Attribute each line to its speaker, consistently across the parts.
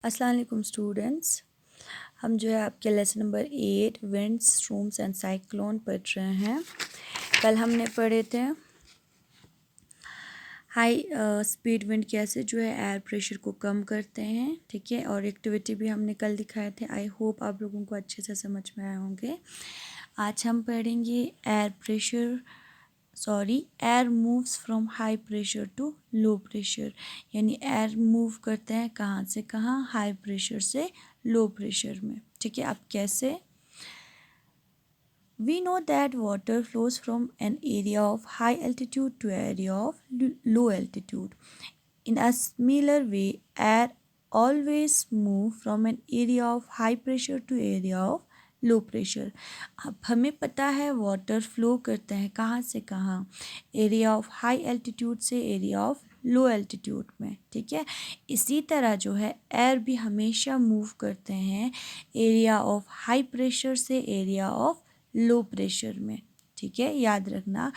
Speaker 1: अस्सलाम वालेकुम स्टूडेंट्स। हम जो है आपके lesson number 8 winds storms and cyclone पढ़ रहे हैं। कल हमने पढ़े थे हाई स्पीड विंड कैसे जो है एयर प्रेशर को कम करते हैं, ठीक है। और एक्टिविटी भी हमने कल दिखाए थे। आई होप आप लोगों को अच्छे से समझ में आए होंगे। आज हम पढ़ेंगे air moves from high pressure to low pressure, यानी एयर मूव करते हैं कहाँ से कहाँ, हाई प्रेशर से लो प्रेशर में, ठीक है। अब कैसे? We know that water flows from an area of high altitude to area of low altitude. In a similar way, air always move from an area of high pressure to area of low pressure. अब हमें पता है water flow करते हैं कहाँ से कहाँ, area of high altitude से एरिया ऑफ लो एल्टीट्यूड में, ठीक है। इसी तरह जो है एयर भी हमेशा मूव करते हैं एरिया ऑफ हाई प्रेशर से एरिया ऑफ लो प्रेशर में, ठीक है। याद रखना,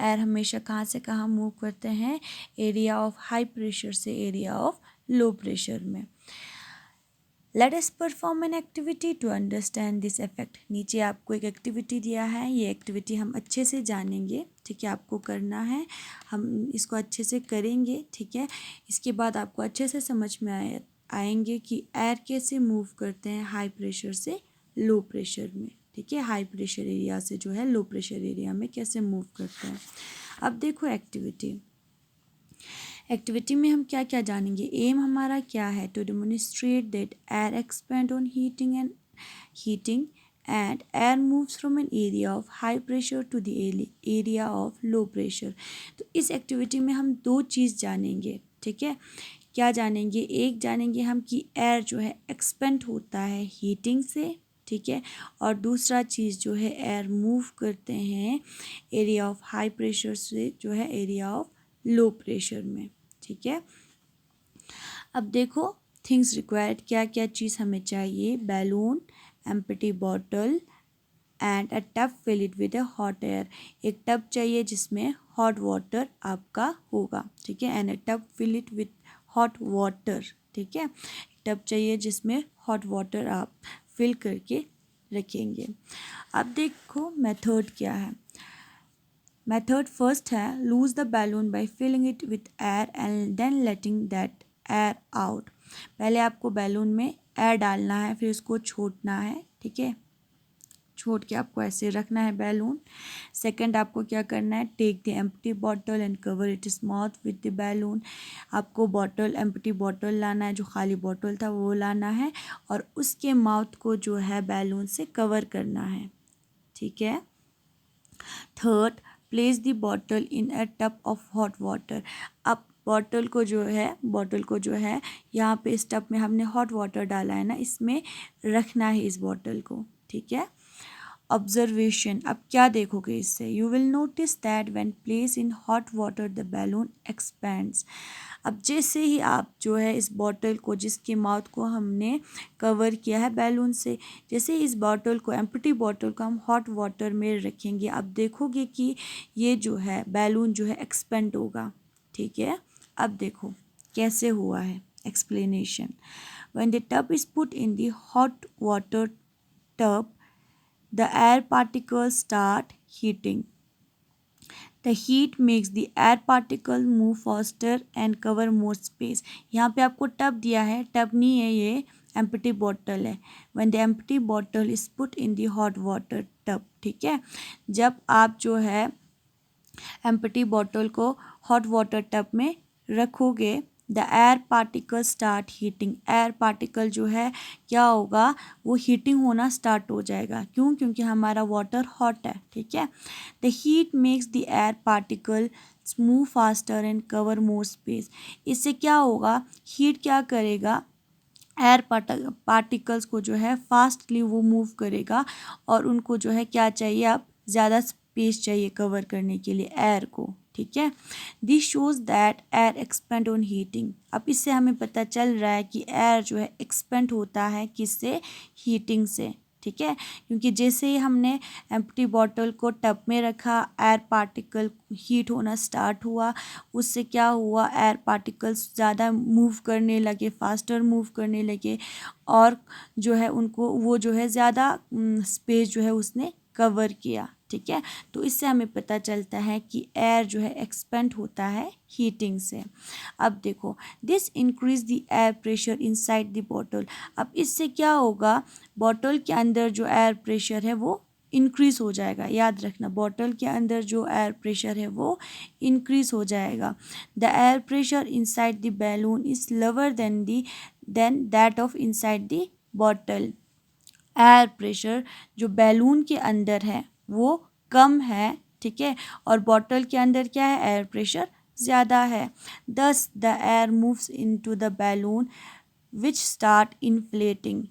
Speaker 1: एयर हमेशा कहाँ से कहाँ मूव करते हैं, एरिया ऑफ हाई प्रेशर से एरिया ऑफ लो प्रेशर में। Let us perform an activity to understand this effect. नीचे आपको एक एक्टिविटी दिया है, ये एक्टिविटी हम अच्छे से जानेंगे, ठीक है। आपको करना है, हम इसको अच्छे से करेंगे, ठीक है। इसके बाद आपको अच्छे से समझ में आएंगे कि एयर कैसे मूव करते हैं हाई प्रेशर से लो प्रेशर में, ठीक है। हाई प्रेशर एरिया से जो है लो प्रेशर एरिया में कैसे मूव करते हैं। अब देखो एक्टिविटी में हम क्या क्या जानेंगे। एम हमारा क्या है? To demonstrate that air expand on heating and air moves from an area of high pressure to the area of low pressure. तो इस एक्टिविटी में हम दो चीज़ जानेंगे, ठीक है। क्या जानेंगे? एक जानेंगे हम कि एयर जो है एक्सपेंड होता है हीटिंग से, ठीक है। और दूसरा चीज़ जो है एयर मूव करते हैं एरिया ऑफ हाई प्रेशर से जो है एरिया ऑफ लो प्रेशर में, ठीक है। अब देखो थिंग्स रिक्वायर्ड, क्या क्या चीज़ हमें चाहिए। Balloon, empty bottle and a tub fill it with a hot air. एक टब चाहिए जिसमें हॉट वाटर आपका होगा, ठीक है। And a tub fill it with hot water, ठीक है। टब चाहिए जिसमें हॉट वाटर आप फिल करके रखेंगे। अब देखो मेथड क्या है। मेथड फर्स्ट है loose the balloon by filling it with air and then letting that air out. पहले आपको बैलून में एयर डालना है, फिर उसको छोड़ना है, ठीक है। छोड़ के आपको ऐसे रखना है बैलून। सेकंड आपको क्या करना है, take the empty bottle and cover it mouth with the balloon. आपको एम्प्टी बॉटल लाना है, जो खाली बॉटल था वो लाना है, और उसके माउथ को जो है बैलून से कवर करना है, ठीक है। Third, place the bottle in a tub of hot water. अब बॉटल को जो है यहाँ पे इस टब में हमने हॉट वाटर डाला है ना, इसमें रखना है इस बॉटल को, ठीक है। ऑब्जर्वेशन, अब क्या देखोगे इससे, you will notice that when place in hot water the balloon expends. अब जैसे ही आप जो है इस बॉटल को, जिसके माउथ को हमने कवर किया है बैलून से, जैसे इस बॉटल को, एम्प्टी बॉटल को हम हॉट वाटर में रखेंगे, अब देखोगे कि ये जो है बैलून जो है एक्सपेंड होगा, ठीक है। अब देखो कैसे हुआ है explanation. When the tub is put in the hot water tub, the air particles start heating. The heat makes the air particle move faster and cover more space. यहाँ पे आपको टब दिया है, टब नहीं है ये, एम्प्टी बॉटल है। When the empty bottle is put in the hot water tub, ठीक है। जब आप जो है एम्प्टी बॉटल को हॉट वाटर टब में रखोगे, the air particle start heating. Air particle जो है क्या होगा, वो हीटिंग होना स्टार्ट हो जाएगा। क्यों? क्योंकि हमारा वाटर हॉट है, ठीक है। The heat makes the air particle move faster and cover more space. इससे क्या होगा, हीट क्या करेगा, एयर पार्टिकल्स को जो है फास्टली वो मूव करेगा, और उनको जो है क्या चाहिए, अब ज़्यादा स्पेस चाहिए कवर करने के लिए एयर को, ठीक है। This shows that air expand on heating. अब इससे हमें पता चल रहा है कि एयर जो है एक्सपेंड होता है किससे, हीटिंग से, ठीक है, क्योंकि जैसे ही हमने एम्प्टी बॉटल को टब में रखा, एयर पार्टिकल हीट होना स्टार्ट हुआ, उससे क्या हुआ, एयर पार्टिकल्स ज़्यादा मूव करने लगे, फास्टर मूव करने लगे, और जो है उनको वो जो है ज़्यादा स्पेस जो है उसने कवर किया। ठीक है, तो इससे हमें पता चलता है कि एयर जो है एक्सपेंड होता है हीटिंग से। अब देखो, this increase the air pressure inside the bottle. अब इससे क्या होगा, बॉटल के अंदर जो एयर प्रेशर है वो इंक्रीज़ हो जाएगा। याद रखना, बॉटल के अंदर जो एयर प्रेशर है वो इंक्रीज़ हो जाएगा। The air pressure inside the balloon is lower than that of inside the bottle. Air pressure जो बैलून के अंदर है वो कम है, ठीक है, और बॉटल के अंदर क्या है, एयर प्रेशर ज़्यादा है। दस the air moves into the balloon which start inflating.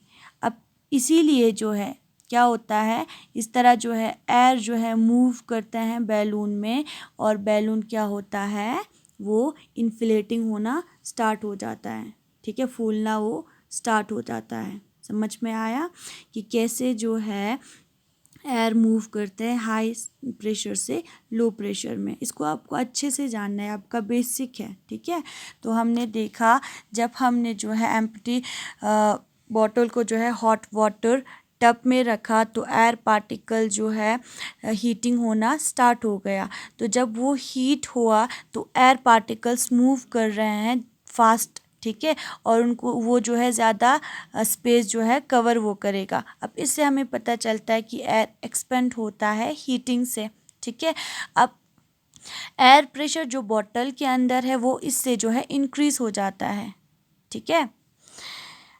Speaker 1: अब इसीलिए जो है क्या होता है, इस तरह जो है एयर जो है मूव करते हैं बैलून में, और बैलून क्या होता है, वो इन्फ्लेटिंग होना स्टार्ट हो जाता है। ठीक है, फूलना वो स्टार्ट हो जाता है। समझ में आया कि कैसे जो है एयर मूव करते हैं हाई प्रेशर से लो प्रेशर में। इसको आपको अच्छे से जानना है, आपका बेसिक है। ठीक है, तो हमने देखा जब हमने जो है एम्प्टी बॉटल को जो है हॉट वाटर टब में रखा तो एयर पार्टिकल जो है हीटिंग होना स्टार्ट हो गया। तो जब वो हीट हुआ तो एयर पार्टिकल्स मूव कर रहे हैं फास्ट, ठीक है, और उनको वो जो है ज़्यादा स्पेस जो है कवर वो करेगा। अब इससे हमें पता चलता है कि एयर एक्सपेंड होता है हीटिंग से। ठीक है, अब एयर प्रेशर जो बॉटल के अंदर है वो इससे जो है इंक्रीज़ हो जाता है। ठीक है,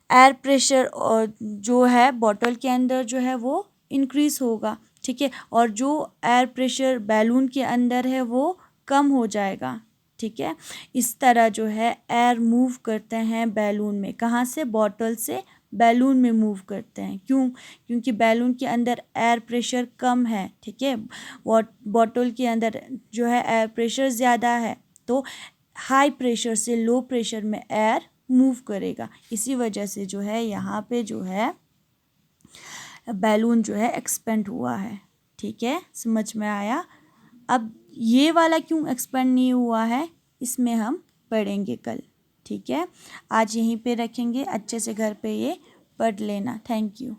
Speaker 1: एयर प्रेशर और जो है बॉटल के अंदर जो है वो इंक्रीज़ होगा। ठीक है, और जो एयर प्रेशर बैलून के अंदर है वो कम हो जाएगा। ठीक है, इस तरह जो है एयर मूव करते हैं बैलून में। कहाँ से, बॉटल से बैलून में मूव करते हैं। क्यों, क्योंकि बैलून के अंदर एयर प्रेशर कम है। ठीक है, बॉटल के अंदर जो है एयर प्रेशर ज़्यादा है, तो हाई प्रेशर से लो प्रेशर में एयर मूव करेगा। इसी वजह से जो है यहाँ पे जो है बैलून जो है एक्सपेंड हुआ है। ठीक है, समझ में आया। अब ये वाला क्यों एक्सपेंड नहीं हुआ है, इसमें हम पढ़ेंगे कल। ठीक है, आज यहीं पे रखेंगे, अच्छे से घर पे ये पढ़ लेना। Thank you.